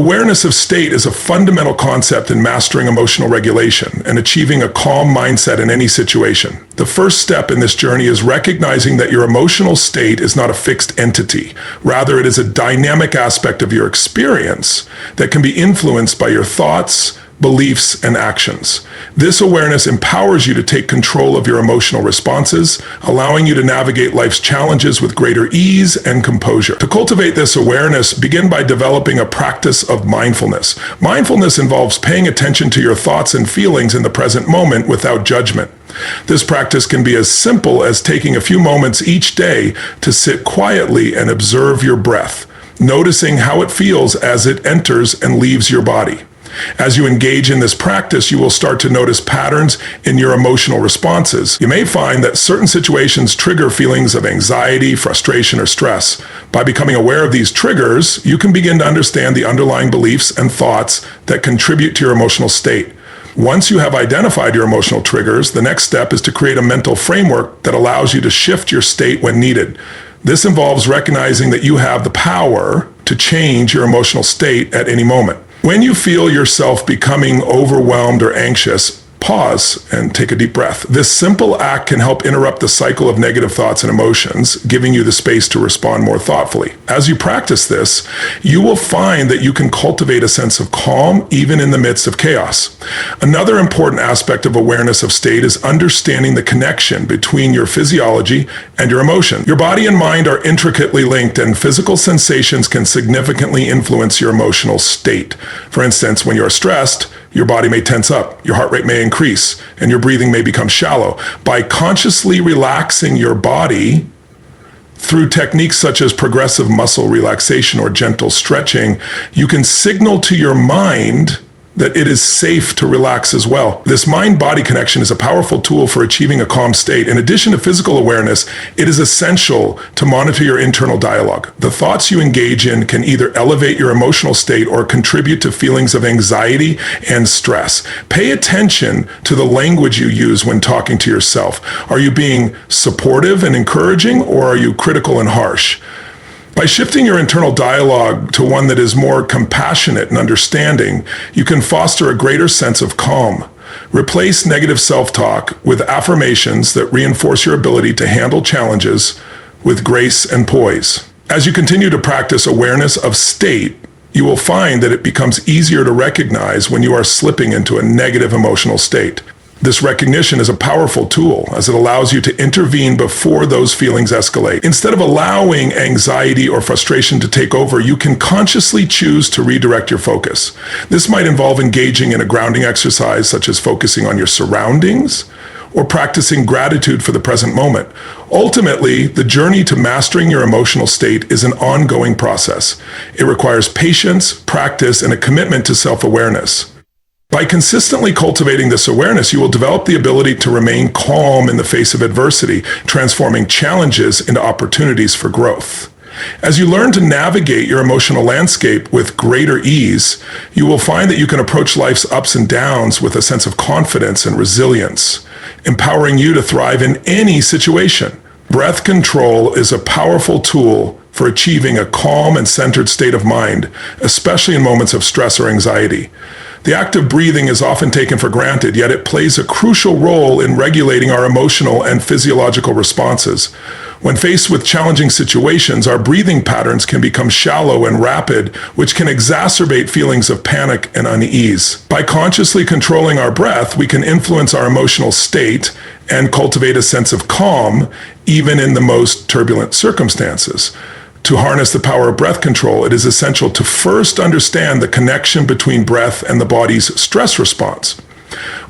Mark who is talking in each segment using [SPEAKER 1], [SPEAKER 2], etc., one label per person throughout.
[SPEAKER 1] Awareness of state is a fundamental concept in mastering emotional regulation and achieving a calm mindset in any situation. The first step in this journey is recognizing that your emotional state is not a fixed entity. Rather, it is a dynamic aspect of your experience that can be influenced by your thoughts, beliefs, and actions. This awareness empowers you to take control of your emotional responses, allowing you to navigate life's challenges with greater ease and composure. To cultivate this awareness, begin by developing a practice of mindfulness. Mindfulness involves paying attention to your thoughts and feelings in the present moment without judgment. This practice can be as simple as taking a few moments each day to sit quietly and observe your breath, noticing how it feels as it enters and leaves your body. As you engage in this practice, you will start to notice patterns in your emotional responses. You may find that certain situations trigger feelings of anxiety, frustration, or stress. By becoming aware of these triggers, you can begin to understand the underlying beliefs and thoughts that contribute to your emotional state. Once you have identified your emotional triggers, the next step is to create a mental framework that allows you to shift your state when needed. This involves recognizing that you have the power to change your emotional state at any moment. When you feel yourself becoming overwhelmed or anxious, pause and take a deep breath. This simple act can help interrupt the cycle of negative thoughts and emotions, giving you the space to respond more thoughtfully. As you practice this, you will find that you can cultivate a sense of calm even in the midst of chaos. Another important aspect of awareness of state is understanding the connection between your physiology and your emotion. Your body and mind are intricately linked, and physical sensations can significantly influence your emotional state. For instance, when you are stressed, your body may tense up, your heart rate may increase, and your breathing may become shallow. By consciously relaxing your body through techniques such as progressive muscle relaxation or gentle stretching, you can signal to your mind that it is safe to relax as well. This mind-body connection is a powerful tool for achieving a calm state. In addition to physical awareness, it is essential to monitor your internal dialogue. The thoughts you engage in can either elevate your emotional state or contribute to feelings of anxiety and stress. Pay attention to the language you use when talking to yourself. Are you being supportive and encouraging, or are you critical and harsh? By shifting your internal dialogue to one that is more compassionate and understanding, you can foster a greater sense of calm. Replace negative self-talk with affirmations that reinforce your ability to handle challenges with grace and poise. As you continue to practice awareness of state, you will find that it becomes easier to recognize when you are slipping into a negative emotional state. This recognition is a powerful tool as it allows you to intervene before those feelings escalate. Instead of allowing anxiety or frustration to take over, you can consciously choose to redirect your focus. This might involve engaging in a grounding exercise, such as focusing on your surroundings or practicing gratitude for the present moment. Ultimately, the journey to mastering your emotional state is an ongoing process. It requires patience, practice, and a commitment to self-awareness. By consistently cultivating this awareness, you will develop the ability to remain calm in the face of adversity, transforming challenges into opportunities for growth. As you learn to navigate your emotional landscape with greater ease, you will find that you can approach life's ups and downs with a sense of confidence and resilience, empowering you to thrive in any situation. Breath control is a powerful tool for achieving a calm and centered state of mind, especially in moments of stress or anxiety. The act of breathing is often taken for granted, yet it plays a crucial role in regulating our emotional and physiological responses. When faced with challenging situations, our breathing patterns can become shallow and rapid, which can exacerbate feelings of panic and unease. By consciously controlling our breath, we can influence our emotional state and cultivate a sense of calm, even in the most turbulent circumstances. To harness the power of breath control, it is essential to first understand the connection between breath and the body's stress response.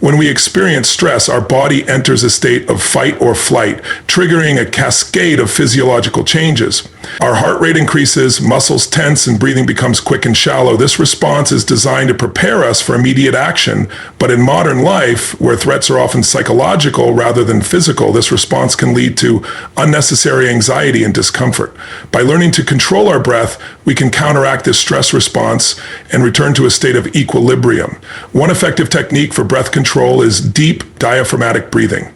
[SPEAKER 1] When we experience stress, our body enters a state of fight or flight, triggering a cascade of physiological changes. Our heart rate increases, muscles tense, and breathing becomes quick and shallow. This response is designed to prepare us for immediate action, but in modern life, where threats are often psychological rather than physical, this response can lead to unnecessary anxiety and discomfort. By learning to control our breath, we can counteract this stress response and return to a state of equilibrium. One effective technique for breath control is deep diaphragmatic breathing.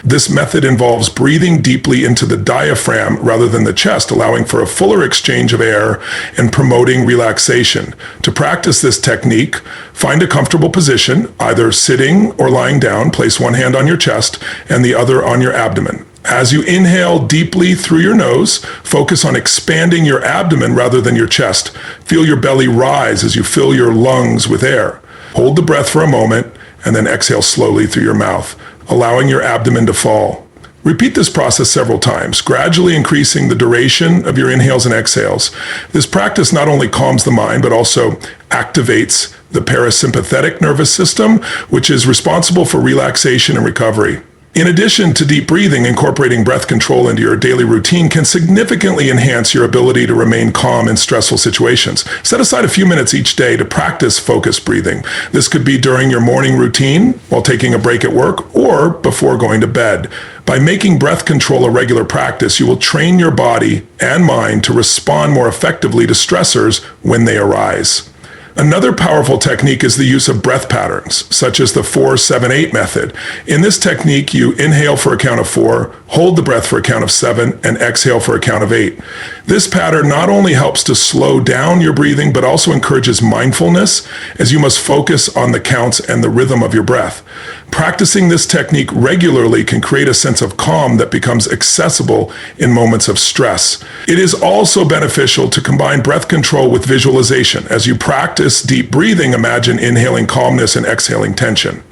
[SPEAKER 1] This method involves breathing deeply into the diaphragm rather than the chest, allowing for a fuller exchange of air and promoting relaxation. To practice this technique, find a comfortable position, either sitting or lying down. Place one hand on your chest and the other on your abdomen. As you inhale deeply through your nose, focus on expanding your abdomen rather than your chest. Feel your belly rise as you fill your lungs with air. Hold the breath for a moment and then exhale slowly through your mouth, allowing your abdomen to fall. Repeat this process several times, gradually increasing the duration of your inhales and exhales. This practice not only calms the mind, but also activates the parasympathetic nervous system, which is responsible for relaxation and recovery. In addition to deep breathing, incorporating breath control into your daily routine can significantly enhance your ability to remain calm in stressful situations. Set aside a few minutes each day to practice focused breathing. This could be during your morning routine, while taking a break at work, or before going to bed. By making breath control a regular practice, you will train your body and mind to respond more effectively to stressors when they arise. Another powerful technique is the use of breath patterns, such as the 4-7-8 method. In this technique, you inhale for a count of 4, hold the breath for a count of 7, and exhale for a count of 8. This pattern not only helps to slow down your breathing, but also encourages mindfulness, as you must focus on the counts and the rhythm of your breath. Practicing this technique regularly can create a sense of calm that becomes accessible in moments of stress. It is also beneficial to combine breath control with visualization. As you practice deep breathing, imagine inhaling calmness and exhaling tension.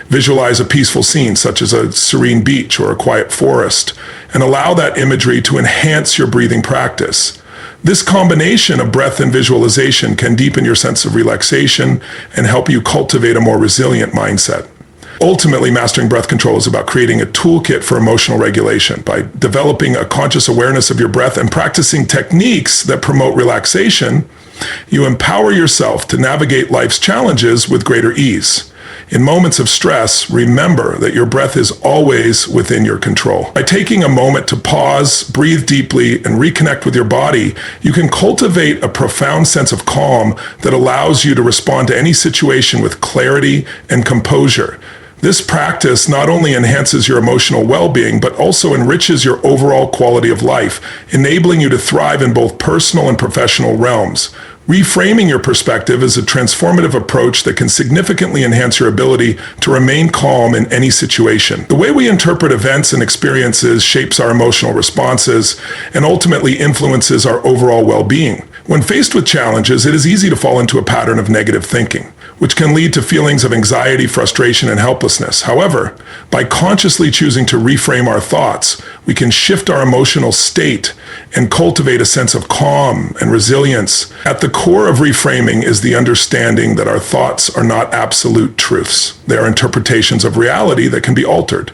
[SPEAKER 1] Visualize a peaceful scene, such as a serene beach or a quiet forest, and allow that imagery to enhance your breathing practice. This combination of breath and visualization can deepen your sense of relaxation and help you cultivate a more resilient mindset. Ultimately, mastering breath control is about creating a toolkit for emotional regulation. By developing a conscious awareness of your breath and practicing techniques that promote relaxation, you empower yourself to navigate life's challenges with greater ease. In moments of stress, remember that your breath is always within your control. By taking a moment to pause, breathe deeply, and reconnect with your body, you can cultivate a profound sense of calm that allows you to respond to any situation with clarity and composure. This practice not only enhances your emotional well-being, but also enriches your overall quality of life, enabling you to thrive in both personal and professional realms. Reframing your perspective is a transformative approach that can significantly enhance your ability to remain calm in any situation. The way we interpret events and experiences shapes our emotional responses and ultimately influences our overall well-being. When faced with challenges, it is easy to fall into a pattern of negative thinking, which can lead to feelings of anxiety, frustration, and helplessness. However, by consciously choosing to reframe our thoughts, we can shift our emotional state and cultivate a sense of calm and resilience. At the core of reframing is the understanding that our thoughts are not absolute truths. They are interpretations of reality that can be altered.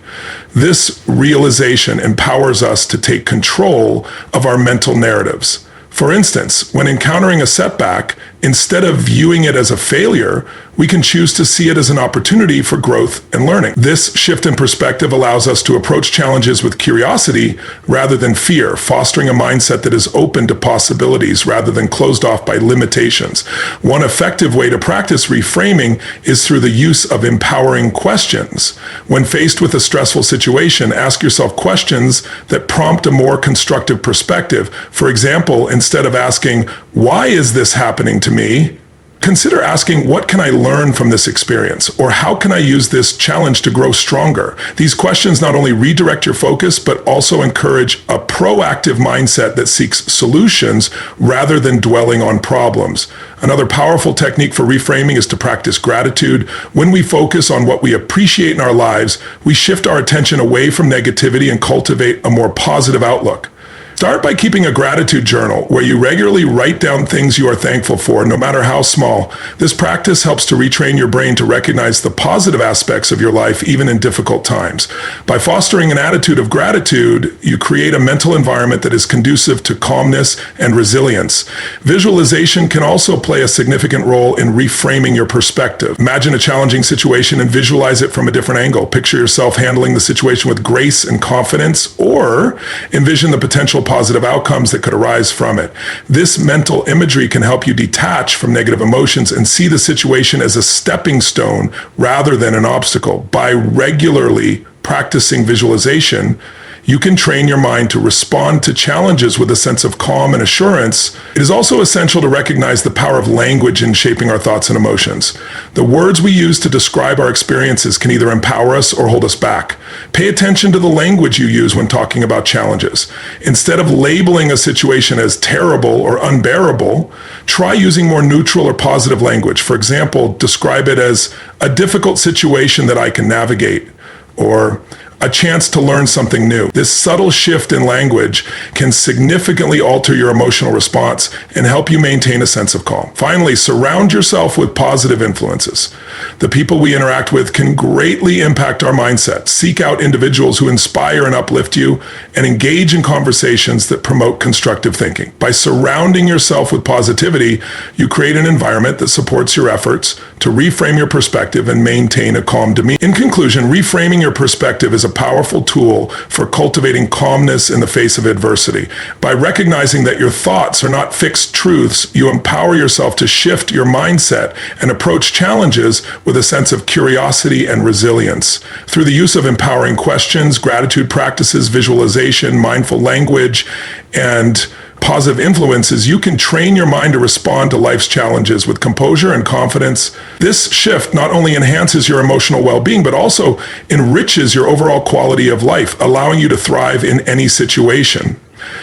[SPEAKER 1] This realization empowers us to take control of our mental narratives. For instance, when encountering a setback, instead of viewing it as a failure, we can choose to see it as an opportunity for growth and learning. This shift in perspective allows us to approach challenges with curiosity rather than fear, fostering a mindset that is open to possibilities rather than closed off by limitations. One effective way to practice reframing is through the use of empowering questions. When faced with a stressful situation, ask yourself questions that prompt a more constructive perspective. For example, instead of asking, "Why is this happening to me?" consider asking, "What can I learn from this experience?" Or "How can I use this challenge to grow stronger?" These questions not only redirect your focus, but also encourage a proactive mindset that seeks solutions rather than dwelling on problems. Another powerful technique for reframing is to practice gratitude. When we focus on what we appreciate in our lives, we shift our attention away from negativity and cultivate a more positive outlook. Start by keeping a gratitude journal where you regularly write down things you are thankful for, no matter how small. This practice helps to retrain your brain to recognize the positive aspects of your life, even in difficult times. By fostering an attitude of gratitude, you create a mental environment that is conducive to calmness and resilience. Visualization can also play a significant role in reframing your perspective. Imagine a challenging situation and visualize it from a different angle. Picture yourself handling the situation with grace and confidence, or envision the potential positive outcomes that could arise from it. This mental imagery can help you detach from negative emotions and see the situation as a stepping stone rather than an obstacle. By regularly practicing visualization, you can train your mind to respond to challenges with a sense of calm and assurance. It is also essential to recognize the power of language in shaping our thoughts and emotions. The words we use to describe our experiences can either empower us or hold us back. Pay attention to the language you use when talking about challenges. Instead of labeling a situation as terrible or unbearable, try using more neutral or positive language. For example, describe it as a difficult situation that I can navigate, or a chance to learn something new. This subtle shift in language can significantly alter your emotional response and help you maintain a sense of calm. Finally, surround yourself with positive influences. The people we interact with can greatly impact our mindset. Seek out individuals who inspire and uplift you, and engage in conversations that promote constructive thinking. By surrounding yourself with positivity, you create an environment that supports your efforts to reframe your perspective and maintain a calm demeanor. In conclusion, reframing your perspective is a powerful tool for cultivating calmness in the face of adversity. By recognizing that your thoughts are not fixed truths, you empower yourself to shift your mindset and approach challenges with a sense of curiosity and resilience. Through the use of empowering questions, gratitude practices, visualization, mindful language, and positive influences, you can train your mind to respond to life's challenges with composure and confidence. This shift not only enhances your emotional well-being, but also enriches your overall quality of life, allowing you to thrive in any situation.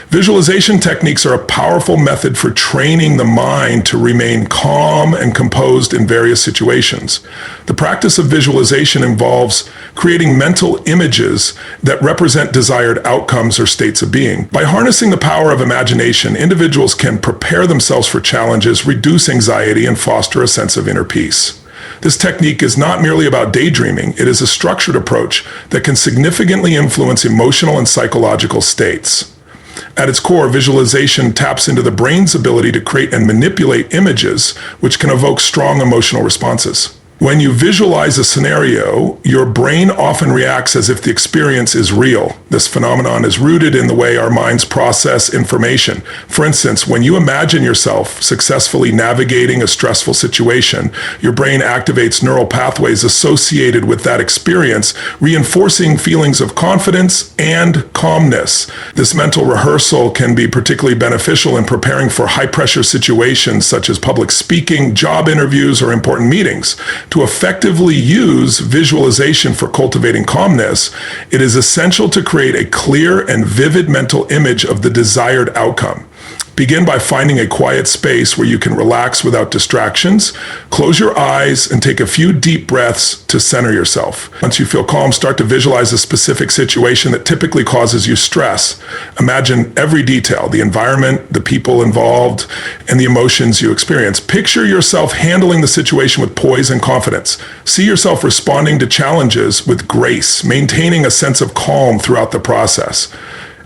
[SPEAKER 1] Visualization techniques are a powerful method for training the mind to remain calm and composed in various situations. The practice of visualization involves creating mental images that represent desired outcomes or states of being. By harnessing the power of imagination, individuals can prepare themselves for challenges, reduce anxiety, and foster a sense of inner peace. This technique is not merely about daydreaming. It is a structured approach that can significantly influence emotional and psychological states. At its core, visualization taps into the brain's ability to create and manipulate images, which can evoke strong emotional responses. When you visualize a scenario, your brain often reacts as if the experience is real. This phenomenon is rooted in the way our minds process information. For instance, when you imagine yourself successfully navigating a stressful situation, your brain activates neural pathways associated with that experience, reinforcing feelings of confidence and calmness. This mental rehearsal can be particularly beneficial in preparing for high-pressure situations such as public speaking, job interviews, or important meetings. To effectively use visualization for cultivating calmness, it is essential to create a clear and vivid mental image of the desired outcome. Begin by finding a quiet space where you can relax without distractions. Close your eyes and take a few deep breaths to center yourself. Once you feel calm, start to visualize a specific situation that typically causes you stress. Imagine every detail, the environment, the people involved, and the emotions you experience. Picture yourself handling the situation with poise and confidence. See yourself responding to challenges with grace, maintaining a sense of calm throughout the process.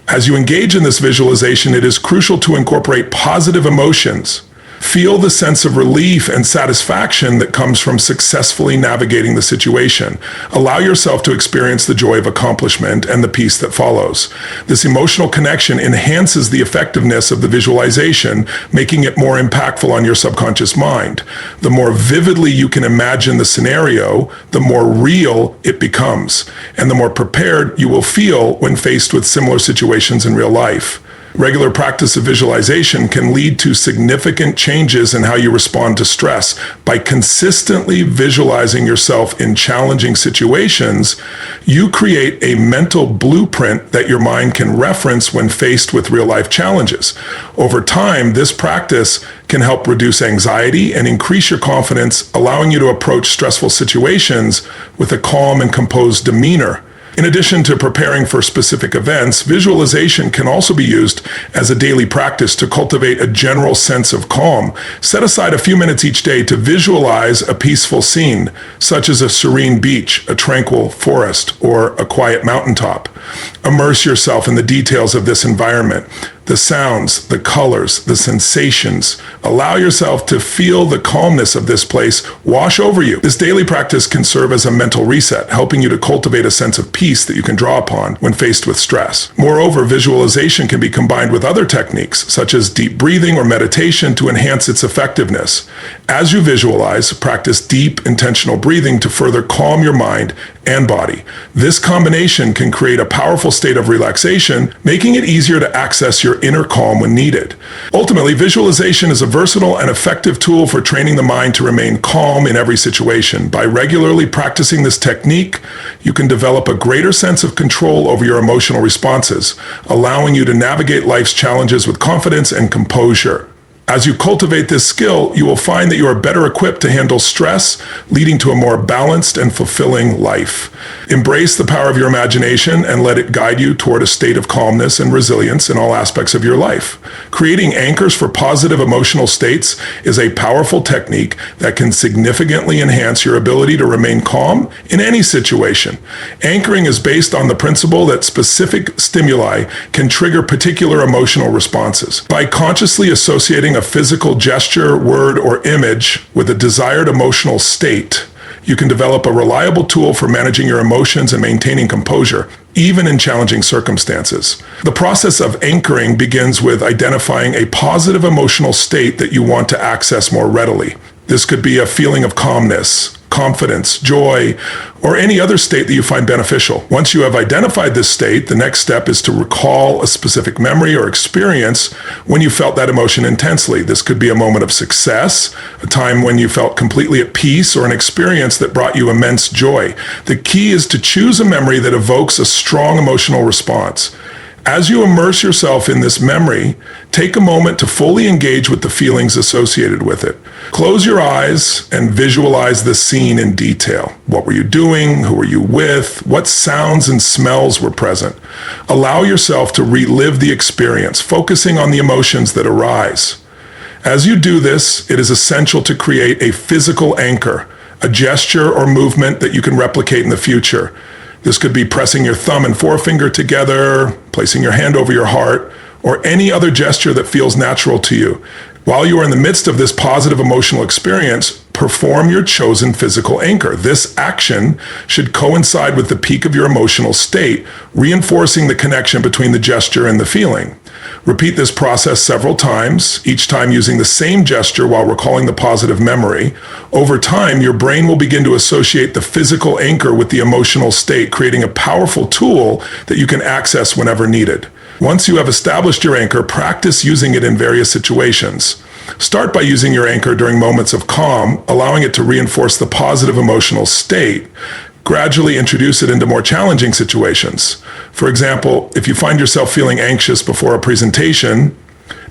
[SPEAKER 1] As you engage in this visualization, it is crucial to incorporate positive emotions. Feel the sense of relief and satisfaction that comes from successfully navigating the situation. Allow yourself to experience the joy of accomplishment and the peace that follows. This emotional connection enhances the effectiveness of the visualization, making it more impactful on your subconscious mind. The more vividly you can imagine the scenario, the more real it becomes, and the more prepared you will feel when faced with similar situations in real life. Regular practice of visualization can lead to significant changes in how you respond to stress. By consistently visualizing yourself in challenging situations, you create a mental blueprint that your mind can reference when faced with real-life challenges. Over time, this practice can help reduce anxiety and increase your confidence, allowing you to approach stressful situations with a calm and composed demeanor. In addition to preparing for specific events, visualization can also be used as a daily practice to cultivate a general sense of calm. Set aside a few minutes each day to visualize a peaceful scene, such as a serene beach, a tranquil forest, or a quiet mountaintop. Immerse yourself in the details of this environment. The The sounds, the colors, the sensations. Allow yourself to feel the calmness of this place wash over you. This daily practice can serve as a mental reset, helping you to cultivate a sense of peace that you can draw upon when faced with stress. Moreover, visualization can be combined with other techniques, such as deep breathing or meditation, to enhance its effectiveness. As you visualize, practice deep, intentional breathing to further calm your mind and body. This combination can create a powerful state of relaxation, making it easier to access your inner calm when needed. Ultimately, visualization is a versatile and effective tool for training the mind to remain calm in every situation. By regularly practicing this technique, you can develop a greater sense of control over your emotional responses, allowing you to navigate life's challenges with confidence and composure. As you cultivate this skill, you will find that you are better equipped to handle stress, leading to a more balanced and fulfilling life. Embrace the power of your imagination and let it guide you toward a state of calmness and resilience in all aspects of your life. Creating anchors for positive emotional states is a powerful technique that can significantly enhance your ability to remain calm in any situation. Anchoring is based on the principle that specific stimuli can trigger particular emotional responses. By consciously associating a physical gesture, word, or image with a desired emotional state, you can develop a reliable tool for managing your emotions and maintaining composure, even in challenging circumstances. The process of anchoring begins with identifying a positive emotional state that you want to access more readily. This could be a feeling of calmness, confidence, joy, or any other state that you find beneficial. Once you have identified this state, the next step is to recall a specific memory or experience when you felt that emotion intensely. This could be a moment of success, a time when you felt completely at peace, or an experience that brought you immense joy. The key is to choose a memory that evokes a strong emotional response. As you immerse yourself in this memory, take a moment to fully engage with the feelings associated with it. Close your eyes and visualize the scene in detail. What were you doing? Who were you with? What sounds and smells were present? Allow yourself to relive the experience, focusing on the emotions that arise. As you do this, it is essential to create a physical anchor, a gesture or movement that you can replicate in the future. This could be pressing your thumb and forefinger together, placing your hand over your heart, or any other gesture that feels natural to you. While you are in the midst of this positive emotional experience, perform your chosen physical anchor. This action should coincide with the peak of your emotional state, reinforcing the connection between the gesture and the feeling. Repeat this process several times, each time using the same gesture while recalling the positive memory. Over time, your brain will begin to associate the physical anchor with the emotional state, creating a powerful tool that you can access whenever needed. Once you have established your anchor, practice using it in various situations. Start by using your anchor during moments of calm, allowing it to reinforce the positive emotional state. Gradually introduce it into more challenging situations. For example, if you find yourself feeling anxious before a presentation,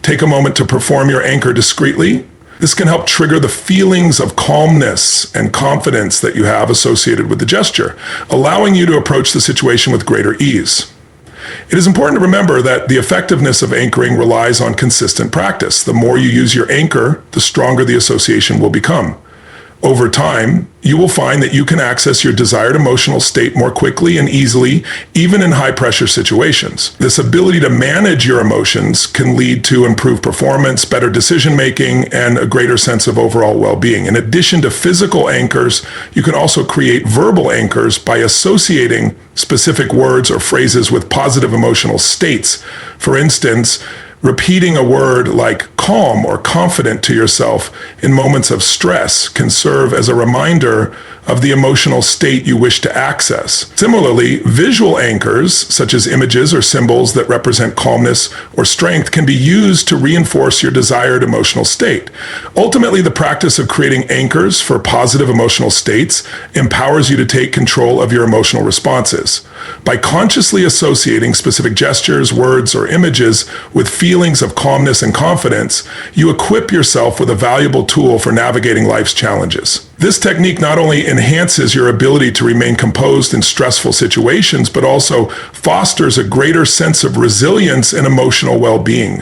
[SPEAKER 1] take a moment to perform your anchor discreetly. This can help trigger the feelings of calmness and confidence that you have associated with the gesture, allowing you to approach the situation with greater ease. It is important to remember that the effectiveness of anchoring relies on consistent practice. The more you use your anchor, the stronger the association will become. Over time, you will find that you can access your desired emotional state more quickly and easily, even in high-pressure situations. This ability to manage your emotions can lead to improved performance, better decision-making, and a greater sense of overall well-being. In addition to physical anchors, you can also create verbal anchors by associating specific words or phrases with positive emotional states. For instance, repeating a word like calm or confident to yourself in moments of stress can serve as a reminder of the emotional state you wish to access. Similarly, visual anchors, such as images or symbols that represent calmness or strength, can be used to reinforce your desired emotional state. Ultimately, the practice of creating anchors for positive emotional states empowers you to take control of your emotional responses. By consciously associating specific gestures, words, or images with feelings of calmness and confidence, you equip yourself with a valuable tool for navigating life's challenges. This technique not only enhances your ability to remain composed in stressful situations, but also fosters a greater sense of resilience and emotional well-being.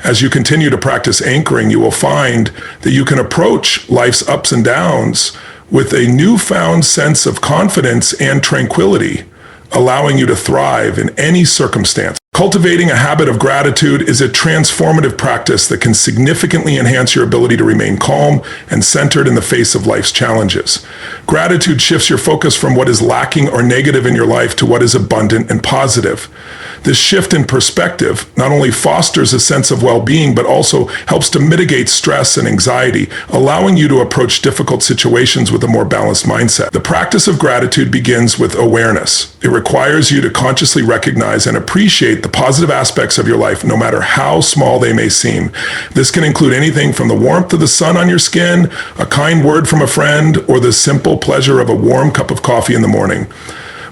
[SPEAKER 1] As you continue to practice anchoring, you will find that you can approach life's ups and downs with a newfound sense of confidence and tranquility, allowing you to thrive in any circumstance. Cultivating a habit of gratitude is a transformative practice that can significantly enhance your ability to remain calm and centered in the face of life's challenges. Gratitude shifts your focus from what is lacking or negative in your life to what is abundant and positive. This shift in perspective not only fosters a sense of well-being, but also helps to mitigate stress and anxiety, allowing you to approach difficult situations with a more balanced mindset. The practice of gratitude begins with awareness. It requires you to consciously recognize and appreciate the positive aspects of your life, no matter how small they may seem. This can include anything from the warmth of the sun on your skin, a kind word from a friend, or the simple pleasure of a warm cup of coffee in the morning.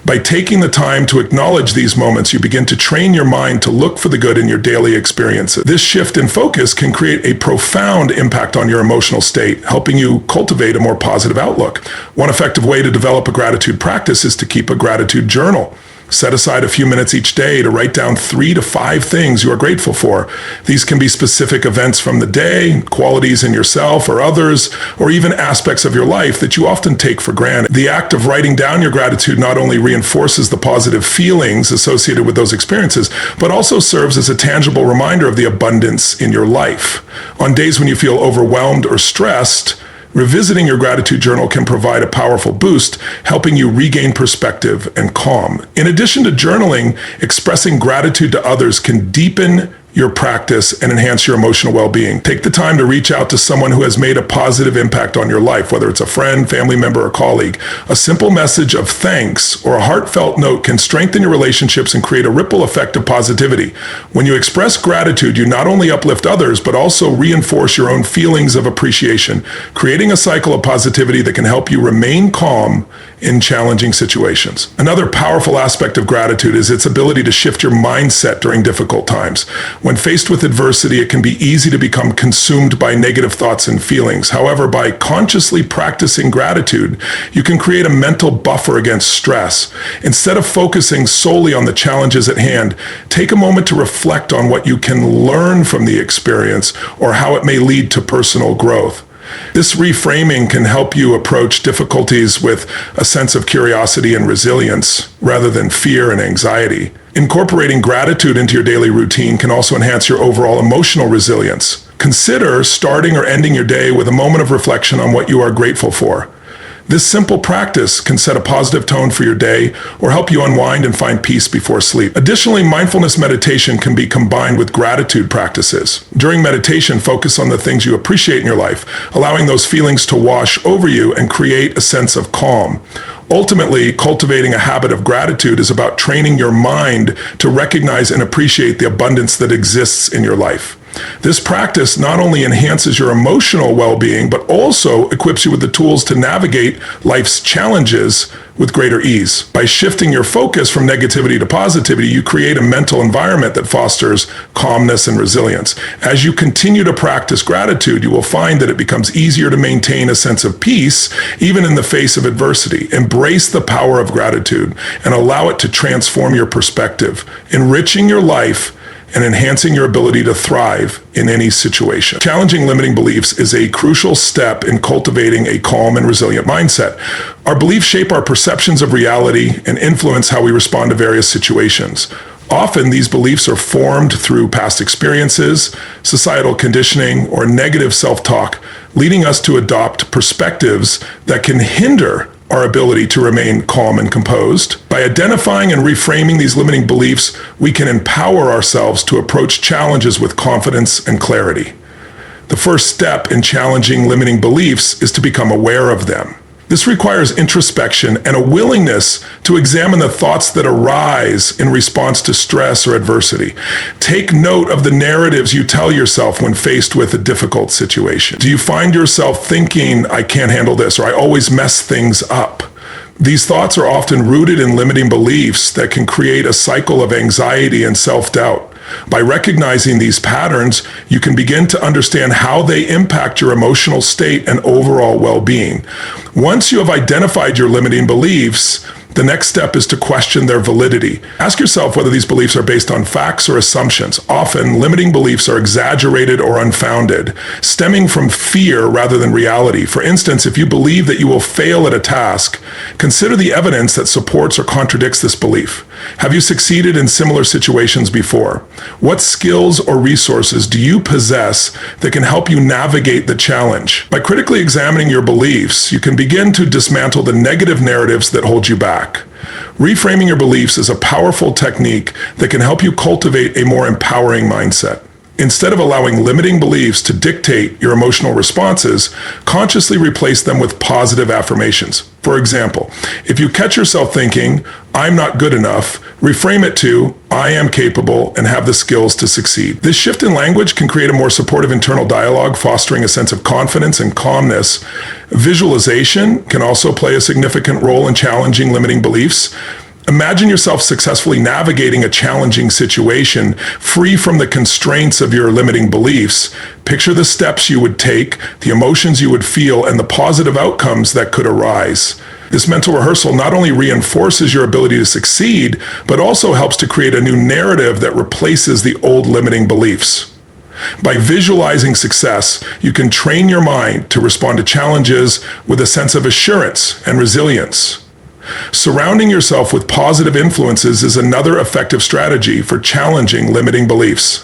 [SPEAKER 1] By taking the time to acknowledge these moments, you begin to train your mind to look for the good in your daily experiences. This shift in focus can create a profound impact on your emotional state, helping you cultivate a more positive outlook. One effective way to develop a gratitude practice is to keep a gratitude journal. Set aside a few minutes each day to write down 3 to 5 things you are grateful for. These can be specific events from the day, qualities in yourself or others, or even aspects of your life that you often take for granted. The act of writing down your gratitude not only reinforces the positive feelings associated with those experiences, but also serves as a tangible reminder of the abundance in your life. On days when you feel overwhelmed or stressed, revisiting your gratitude journal can provide a powerful boost, helping you regain perspective and calm. In addition to journaling, expressing gratitude to others can deepen your practice and enhance your emotional well-being. Take the time to reach out to someone who has made a positive impact on your life, whether it's a friend, family member, or colleague. A simple message of thanks or a heartfelt note can strengthen your relationships and create a ripple effect of positivity. When you express gratitude, you not only uplift others, but also reinforce your own feelings of appreciation, creating a cycle of positivity that can help you remain calm in challenging situations. Another powerful aspect of gratitude is its ability to shift your mindset during difficult times. When faced with adversity, it can be easy to become consumed by negative thoughts and feelings. However, by consciously practicing gratitude, you can create a mental buffer against stress. Instead of focusing solely on the challenges at hand, take a moment to reflect on what you can learn from the experience or how it may lead to personal growth. This reframing can help you approach difficulties with a sense of curiosity and resilience rather than fear and anxiety. Incorporating gratitude into your daily routine can also enhance your overall emotional resilience. Consider starting or ending your day with a moment of reflection on what you are grateful for. This simple practice can set a positive tone for your day or help you unwind and find peace before sleep. Additionally, mindfulness meditation can be combined with gratitude practices. During meditation, focus on the things you appreciate in your life, allowing those feelings to wash over you and create a sense of calm. Ultimately, cultivating a habit of gratitude is about training your mind to recognize and appreciate the abundance that exists in your life. This practice not only enhances your emotional well-being, but also equips you with the tools to navigate life's challenges with greater ease. By shifting your focus from negativity to positivity, you create a mental environment that fosters calmness and resilience. As you continue to practice gratitude, you will find that it becomes easier to maintain a sense of peace, even in the face of adversity. Embrace the power of gratitude and allow it to transform your perspective, enriching your life and enhancing your ability to thrive in any situation. Challenging limiting beliefs is a crucial step in cultivating a calm and resilient mindset. Our beliefs shape our perceptions of reality and influence how we respond to various situations. Often, these beliefs are formed through past experiences, societal conditioning, or negative self-talk, leading us to adopt perspectives that can hinder our ability to remain calm and composed. By identifying and reframing these limiting beliefs, we can empower ourselves to approach challenges with confidence and clarity. The first step in challenging limiting beliefs is to become aware of them. This requires introspection and a willingness to examine the thoughts that arise in response to stress or adversity. Take note of the narratives you tell yourself when faced with a difficult situation. Do you find yourself thinking, "I can't handle this," or "I always mess things up"? These thoughts are often rooted in limiting beliefs that can create a cycle of anxiety and self-doubt. By recognizing these patterns, you can begin to understand how they impact your emotional state and overall well-being. Once you have identified your limiting beliefs, The next step is to question their validity. Ask yourself whether these beliefs are based on facts or assumptions. Often, limiting beliefs are exaggerated or unfounded, stemming from fear rather than reality. For instance, if you believe that you will fail at a task, consider the evidence that supports or contradicts this belief. Have you succeeded in similar situations before? What skills or resources do you possess that can help you navigate the challenge? By critically examining your beliefs, you can begin to dismantle the negative narratives that hold you back. Reframing your beliefs is a powerful technique that can help you cultivate a more empowering mindset. Instead of allowing limiting beliefs to dictate your emotional responses, consciously replace them with positive affirmations. For example, if you catch yourself thinking, "I'm not good enough," reframe it to, "I am capable and have the skills to succeed." This shift in language can create a more supportive internal dialogue, fostering a sense of confidence and calmness. Visualization can also play a significant role in challenging limiting beliefs. Imagine yourself successfully navigating a challenging situation, free from the constraints of your limiting beliefs. Picture the steps you would take, the emotions you would feel, and the positive outcomes that could arise. This mental rehearsal not only reinforces your ability to succeed, but also helps to create a new narrative that replaces the old limiting beliefs. By visualizing success, you can train your mind to respond to challenges with a sense of assurance and resilience. Surrounding yourself with positive influences is another effective strategy for challenging limiting beliefs.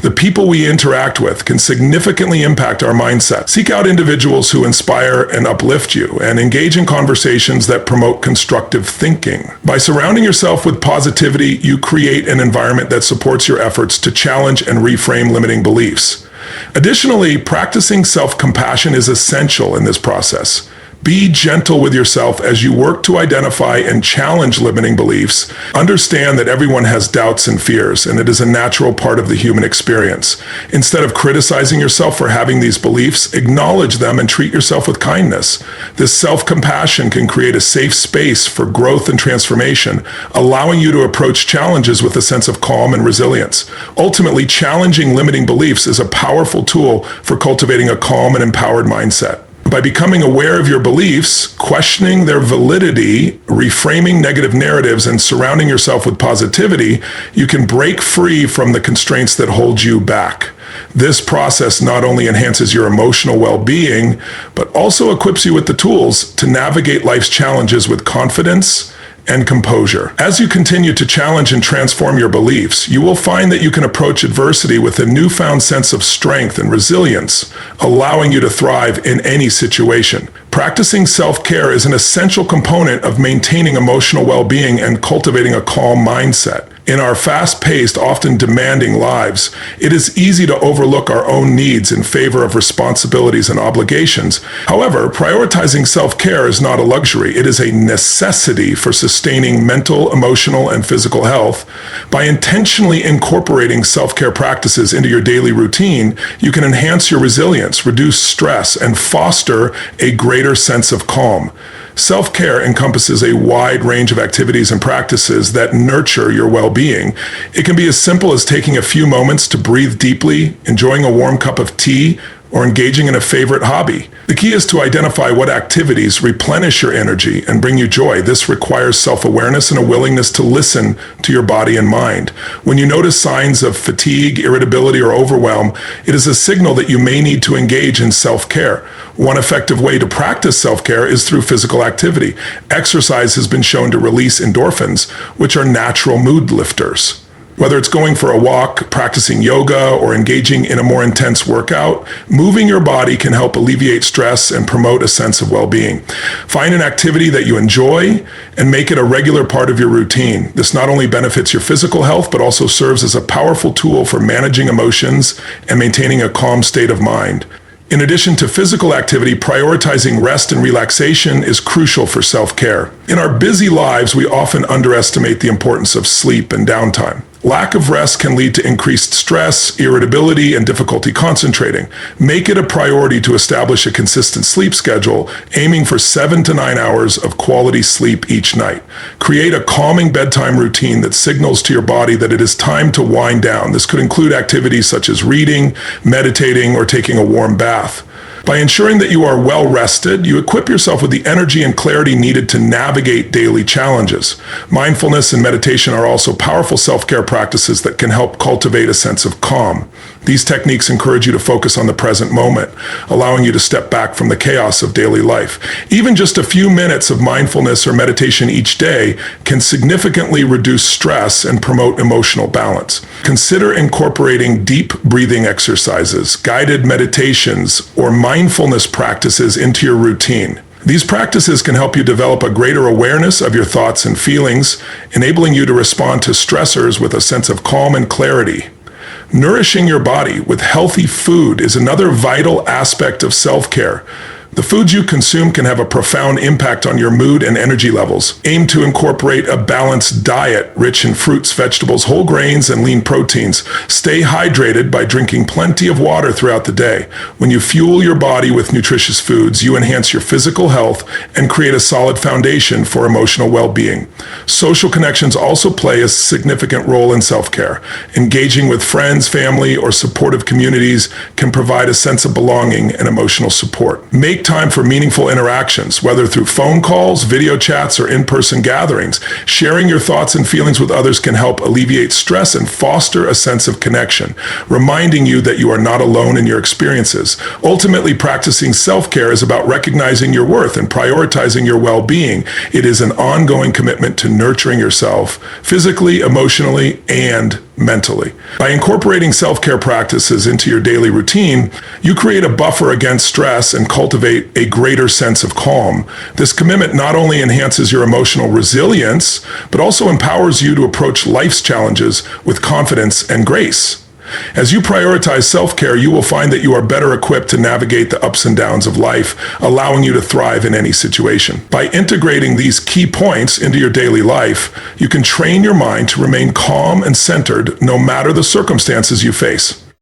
[SPEAKER 1] The people we interact with can significantly impact our mindset. Seek out individuals who inspire and uplift you, and engage in conversations that promote constructive thinking. By surrounding yourself with positivity, you create an environment that supports your efforts to challenge and reframe limiting beliefs. Additionally, practicing self-compassion is essential in this process. Be gentle with yourself as you work to identify and challenge limiting beliefs. Understand that everyone has doubts and fears, and it is a natural part of the human experience. Instead of criticizing yourself for having these beliefs, acknowledge them and treat yourself with kindness. This self-compassion can create a safe space for growth and transformation, allowing you to approach challenges with a sense of calm and resilience. Ultimately, challenging limiting beliefs is a powerful tool for cultivating a calm and empowered mindset. By becoming aware of your beliefs, questioning their validity, reframing negative narratives, and surrounding yourself with positivity, you can break free from the constraints that hold you back. This process not only enhances your emotional well-being, but also equips you with the tools to navigate life's challenges with confidence and composure. As you continue to challenge and transform your beliefs, you will find that you can approach adversity with a newfound sense of strength and resilience, allowing you to thrive in any situation. Practicing self-care is an essential component of maintaining emotional well-being and cultivating a calm mindset. In our fast-paced, often demanding lives, it is easy to overlook our own needs in favor of responsibilities and obligations. However, prioritizing self-care is not a luxury. It is a necessity for sustaining mental, emotional, and physical health. By intentionally incorporating self-care practices into your daily routine, you can enhance your resilience, reduce stress, and foster a greater sense of calm. Self-care encompasses a wide range of activities and practices that nurture your well-being. It can be as simple as taking a few moments to breathe deeply, enjoying a warm cup of tea, or engaging in a favorite hobby. The key is to identify what activities replenish your energy and bring you joy. This requires self-awareness and a willingness to listen to your body and mind. When you notice signs of fatigue, irritability, or overwhelm, it is a signal that you may need to engage in self-care. One effective way to practice self-care is through physical activity. Exercise has been shown to release endorphins, which are natural mood lifters. Whether it's going for a walk, practicing yoga, or engaging in a more intense workout, moving your body can help alleviate stress and promote a sense of well-being. Find an activity that you enjoy and make it a regular part of your routine. This not only benefits your physical health, but also serves as a powerful tool for managing emotions and maintaining a calm state of mind. In addition to physical activity, prioritizing rest and relaxation is crucial for self-care. In our busy lives, we often underestimate the importance of sleep and downtime. Lack of rest can lead to increased stress, irritability, and difficulty concentrating. Make it a priority to establish a consistent sleep schedule, aiming for 7 to 9 hours of quality sleep each night. Create a calming bedtime routine that signals to your body that it is time to wind down. This could include activities such as reading, meditating, or taking a warm bath. By ensuring that you are well rested, you equip yourself with the energy and clarity needed to navigate daily challenges. Mindfulness and meditation are also powerful self-care practices that can help cultivate a sense of calm. These techniques encourage you to focus on the present moment, allowing you to step back from the chaos of daily life. Even just a few minutes of mindfulness or meditation each day can significantly reduce stress and promote emotional balance. Consider incorporating deep breathing exercises, guided meditations, or mindfulness practices into your routine. These practices can help you develop a greater awareness of your thoughts and feelings, enabling you to respond to stressors with a sense of calm and clarity. Nourishing your body with healthy food is another vital aspect of self-care. The foods you consume can have a profound impact on your mood and energy levels. Aim to incorporate a balanced diet rich in fruits, vegetables, whole grains, and lean proteins. Stay hydrated by drinking plenty of water throughout the day. When you fuel your body with nutritious foods, you enhance your physical health and create a solid foundation for emotional well-being. Social connections also play a significant role in self-care. Engaging with friends, family, or supportive communities can provide a sense of belonging and emotional support. Make time for meaningful interactions, whether through phone calls, video chats, or in-person gatherings. Sharing your thoughts and feelings with others can help alleviate stress and foster a sense of connection, reminding you that you are not alone in your experiences. Ultimately, practicing self-care is about recognizing your worth and prioritizing your well-being. It is an ongoing commitment to nurturing yourself physically, emotionally, and mentally. By incorporating self-care practices into your daily routine, you create a buffer against stress and cultivate a greater sense of calm. This commitment not only enhances your emotional resilience, but also empowers you to approach life's challenges with confidence and grace. As you prioritize self-care, you will find that you are better equipped to navigate the ups and downs of life, allowing you to thrive in any situation. By integrating these key points into your daily life, you can train your mind to remain calm and centered no matter the circumstances you face.